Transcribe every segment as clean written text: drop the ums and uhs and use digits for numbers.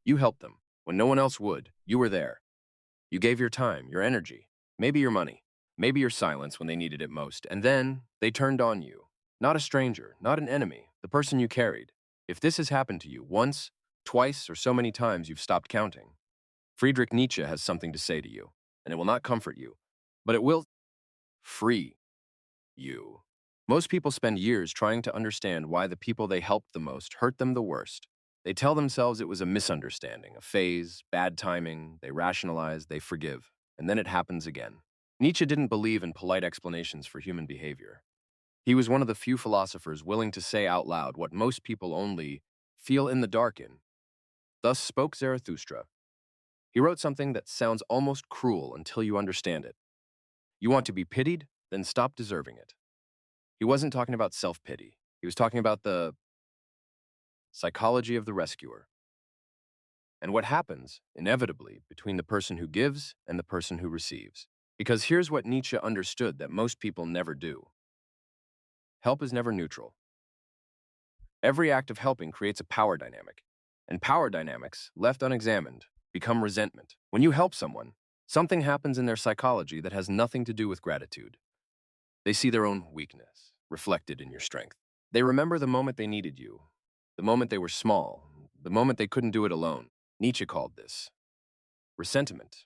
You helped them. When no one else would, you were there. You gave your time, your energy, maybe your money, maybe your silence when they needed it most, and then they turned on you. Not a stranger, not an enemy, the person you carried. If this has happened to you once, twice, or so many times you've stopped counting, Friedrich Nietzsche has something to say to you, and it will not comfort you, but it will free you. Most people spend years trying to understand why the people they helped the most hurt them the worst. They tell themselves it was a misunderstanding, a phase, bad timing, they rationalize, they forgive, and then it happens again. Nietzsche didn't believe in polite explanations for human behavior. He was one of the few philosophers willing to say out loud what most people only feel in the dark in. Thus spoke Zarathustra. He wrote something that sounds almost cruel until you understand it. You want to be pitied? Then stop deserving it. He wasn't talking about self-pity. He was talking about the psychology of the rescuer and what happens, inevitably, between the person who gives and the person who receives. Because here's what Nietzsche understood that most people never do. Help is never neutral. Every act of helping creates a power dynamic, and power dynamics, left unexamined, become resentment. When you help someone, something happens in their psychology that has nothing to do with gratitude. They see their own weakness reflected in your strength. They remember the moment they needed you, the moment they were small, the moment they couldn't do it alone. Nietzsche called this resentment,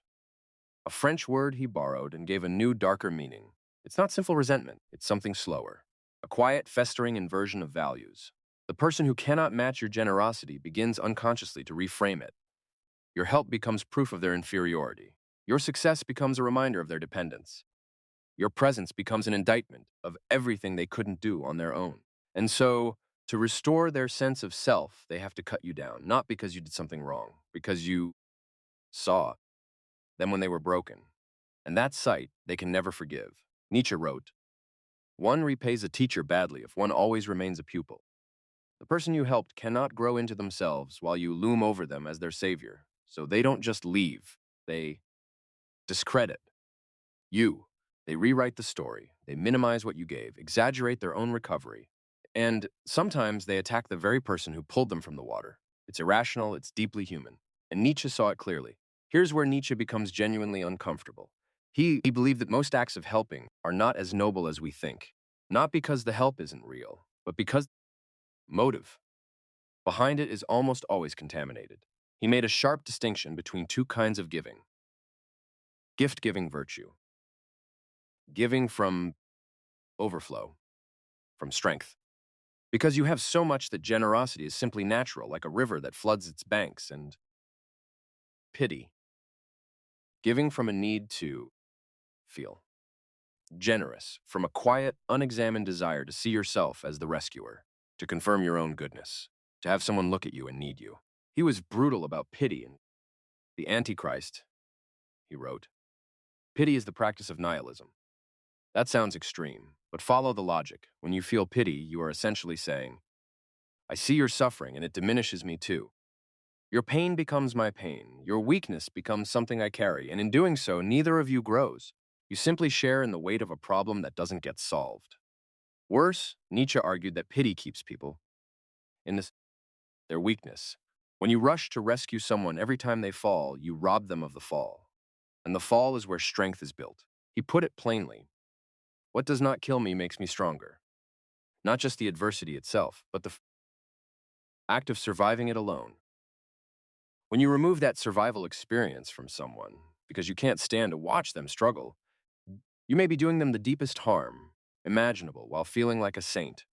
a French word he borrowed and gave a new, darker meaning. It's not simple resentment, it's something slower, a quiet, festering inversion of values. The person who cannot match your generosity begins unconsciously to reframe it. Your help becomes proof of their inferiority. Your success becomes a reminder of their dependence. Your presence becomes an indictment of everything they couldn't do on their own. And so, to restore their sense of self, they have to cut you down, not because you did something wrong, because you saw them when they were broken. And that sight they can never forgive. Nietzsche wrote, "One repays a teacher badly if one always remains a pupil." The person you helped cannot grow into themselves while you loom over them as their savior. So they don't just leave, they discredit you. They rewrite the story, they minimize what you gave, exaggerate their own recovery, and sometimes they attack the very person who pulled them from the water. It's irrational, it's deeply human, and Nietzsche saw it clearly. Here's where Nietzsche becomes genuinely uncomfortable. He believed that most acts of helping are not as noble as we think, not because the help isn't real, but because motive behind it is almost always contaminated. He made a sharp distinction between two kinds of giving: gift-giving virtue, giving from overflow, from strength. Because you have so much that generosity is simply natural, like a river that floods its banks, and pity, giving from a need to feel generous, from a quiet, unexamined desire to see yourself as the rescuer, to confirm your own goodness, to have someone look at you and need you. He was brutal about pity and the Antichrist, he wrote. Pity is the practice of nihilism. That sounds extreme, but follow the logic. When you feel pity, you are essentially saying, I see your suffering and it diminishes me too. Your pain becomes my pain. Your weakness becomes something I carry, and in doing so, neither of you grows. You simply share in the weight of a problem that doesn't get solved. Worse, Nietzsche argued that pity keeps people in their weakness. When you rush to rescue someone every time they fall, you rob them of the fall. And the fall is where strength is built. He put it plainly. What does not kill me makes me stronger. Not just the adversity itself, but the act of surviving it alone. When you remove that survival experience from someone, because you can't stand to watch them struggle, you may be doing them the deepest harm imaginable while feeling like a saint.